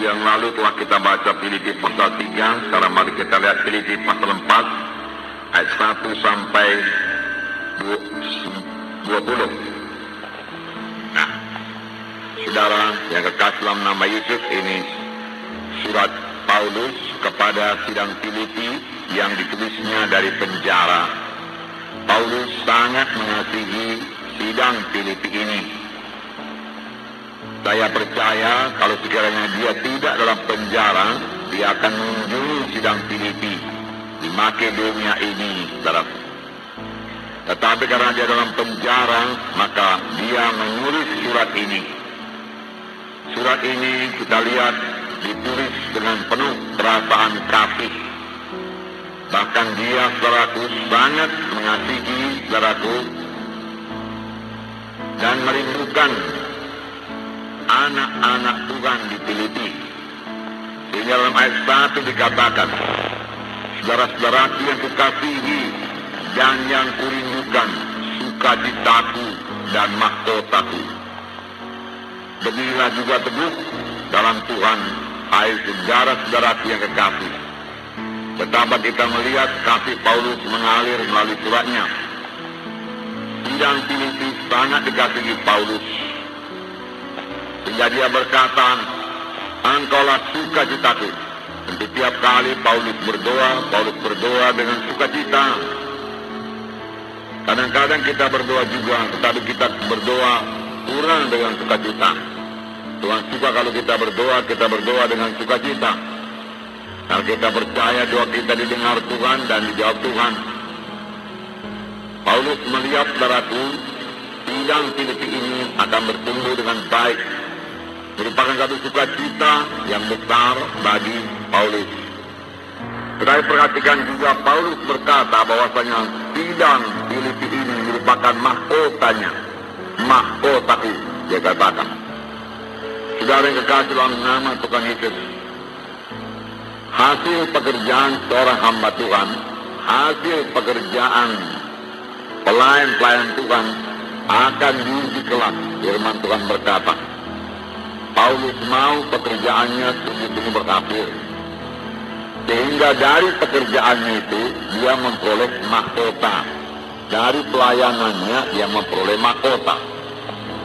minggu yang lalu telah kita baca Filipi pasal 3. Sekarang mari kita lihat Filipi pasal 4 ayat 1 sampai 20. Nah, saudara yang kekasih dalam nama Yesus, ini surat Paulus kepada sidang Filipi yang ditulisnya dari penjara. Paulus sangat mengasihi sidang Filipi ini. Saya percaya kalau sekiranya dia tidak dalam penjara, dia akan mengunjungi sidang Filipi di Makedonia ini, saudara. Tetapi karena dia dalam penjara, maka dia menulis surat ini. Surat ini kita lihat ditulis dengan penuh perasaan kasih. Bahkan dia, saudaraku, sangat mengasihi saudaraku dan merindukan anak-anak Tuhan di Filipi. Sehingga dalam ayat 1 dikatakan, saudara-saudaraku yang kukasihi dan yang kurindukan, sukacitaku dan mahkotaku. Beginilah juga teguh dalam Tuhan, hai saudara-saudaraku yang kekasih. Betapa kita melihat kasih Paulus mengalir melalui suratnya. Sidang Filipi sangat dikasihi Paulus, sehingga dia berkata, engkaulah sukacitaku. Dan setiap kali Paulus berdoa dengan sukacita. Kadang-kadang kita berdoa juga, tetapi kita berdoa kurang dengan sukacita. Tuhan suka kalau kita berdoa dengan sukacita. Kalau kita percaya doa kita didengar Tuhan dan dijawab Tuhan. Paulus melihat saudaraku, sidang Filipi ini akan bertumbuh dengan baik. Merupakan satu sukacita yang besar bagi Paulus. Tetapi perhatikan juga Paulus berkata bahwasanya sidang Filipi ini merupakan mahkotanya. Mahkotaku, dia katakan. Saudara yang kekasih dalam nama Tuhan Yesus, hasil pekerjaan seorang hamba Tuhan, hasil pekerjaan pelayan-pelayan Tuhan akan diuji kelak. Firman Tuhan berkata, Paulus mau pekerjaannya sungguh-sungguh berhasil. Sehingga dari pekerjaannya itu dia memperoleh mahkota. Dari pelayanannya dia memperoleh mahkota.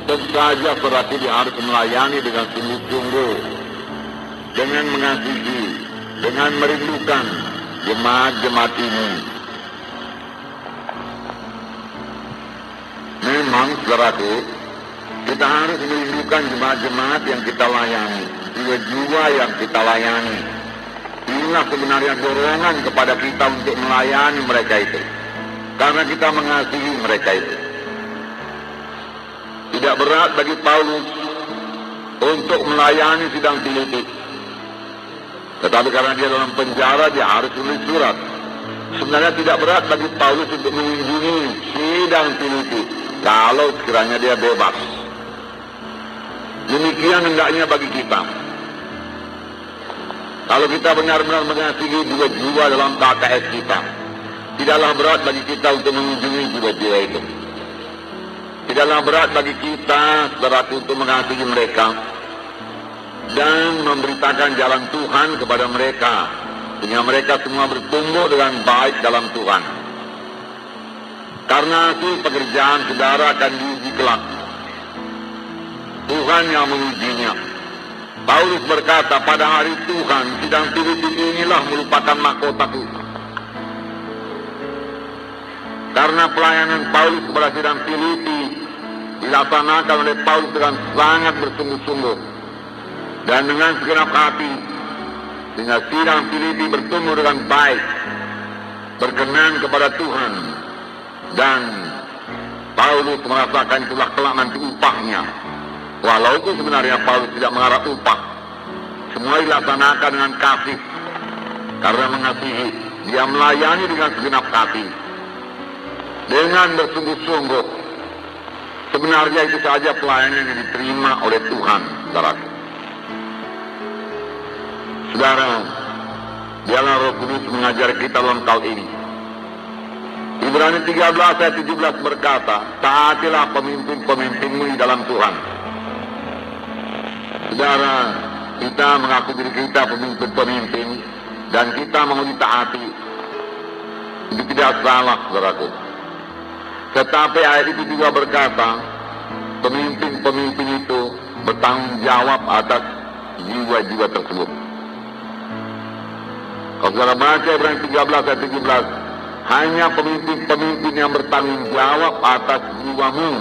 Tentu saja berarti dia harus melayani dengan sungguh-sungguh, dengan mengasihi, dengan merindukan jemaat-jemaat ini. Memang saudaraku, kita harus merindukan jemaat-jemaat yang kita layani, jiwa-jiwa yang kita layani. Inilah sebenarnya dorongan kepada kita untuk melayani mereka itu, karena kita mengasihi mereka itu. Tidak berat bagi Paulus untuk melayani sidang Filipi, tetapi karena dia dalam penjara, dia harus tulis surat. Sebenarnya tidak berat bagi Paulus untuk mengunjungi sidang Filipi kalau sekiranya dia bebas. Demikian hendaknya bagi kita. Kalau kita benar-benar mengasihi jiwa-jiwa dalam KKS kita, tidaklah berat bagi kita untuk mengunjungi jiwa-jiwa itu. Tidaklah berat bagi kita, saudaraku, untuk mengasihi mereka dan memberitakan jalan Tuhan kepada mereka, sehingga mereka semua bertumbuh dengan baik dalam Tuhan. Karena hasil pekerjaan saudara akan diuji kelak. Tuhan yang mengujinya. Paulus berkata, pada hari Tuhan, sidang Filipi inilah merupakan mahkotaku. Karena pelayanan Paulus kepada sidang Filipi dilaksanakan oleh Paulus dengan sangat bersungguh-sungguh dan dengan segenap hati, sehingga sidang Filipi bertumbuh dengan baik, berkenan kepada Tuhan, dan Paulus merasakan itulah kelak nanti upahnya. Walaupun sebenarnya Paulus tidak mengharap upah, semua dilaksanakan dengan kasih. Karena mengasihi, dia melayani dengan segenap hati, dengan bersungguh-sungguh. Sebenarnya itu saja pelayanan yang diterima oleh Tuhan, saudara. Saudara, biarlah Roh Kudus mengajar kita dalam hal ini. Ibrani 13 ayat 17 berkata, taatilah pemimpin-pemimpinmu di dalam Tuhan. Saudara, kita mengaku diri kita pemimpin-pemimpin dan kita mau ditaati. Itu tidak salah, saudaraku. Tetapi ayat itu juga berkata, pemimpin-pemimpin itu bertanggung jawab atas jiwa-jiwa tersebut. Kalau saudara baca Ibrani 13 ayat 17, hanya pemimpin-pemimpin yang bertanggung jawab atas jiwamu.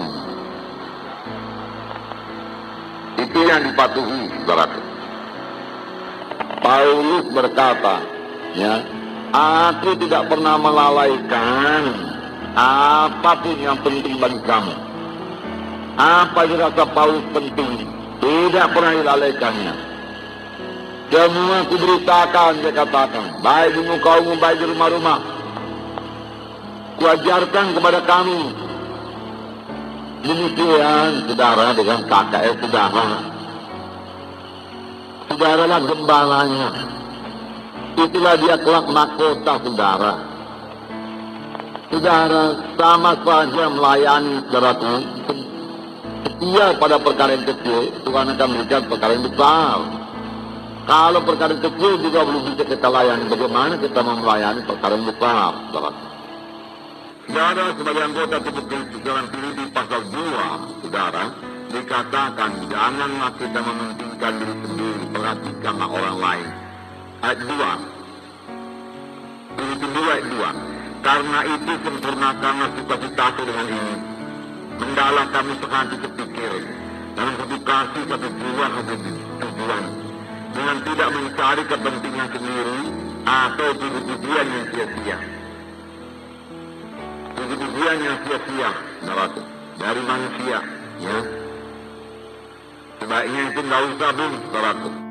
Itu yang dipatuhi, saudaraku. Paulus berkata, ya, aku tidak pernah melalaikan apapun yang penting bagi kamu. Apa yang dirasa Paulus penting, tidak pernah dilalaikannya. Semua kuberitakan, dia katakan, baik di muka umum, baik di rumah-rumah. Kuajarkan kepada kamu. Demikian, saudara, dengan KKR saudara. Saudaralah gembalanya. Itulah dia kelak mahkota saudara. Saudara sama saja melayani saudaraku. Setia pada perkara yang kecil, Tuhan akan memberikan perkara yang besar. Kalau perkara yang kecil juga belum bisa kita layani, bagaimana kita mau melayani perkara yang besar, saudara? Saudara, sebagai anggota tubuh Kristus dalam Filipi pasal 2, saudara, dikatakan janganlah kita mementingkan diri sendiri, perhatikanlah orang lain. Ayat 2, Filipi 2 ayat 2, karena itu sempurnakanlah sukacitaku dengan ini, mendalah kami sehati sepikir, dalam satu kasih satu jiwa satu tujuan, dengan tidak mencari kepentingan sendiri atau tujuan yang sia-sia. Tujuan yang sia-sia, saudaraku, dari manusia, ya. Sebaiknya itu nggak usah, saudaraku.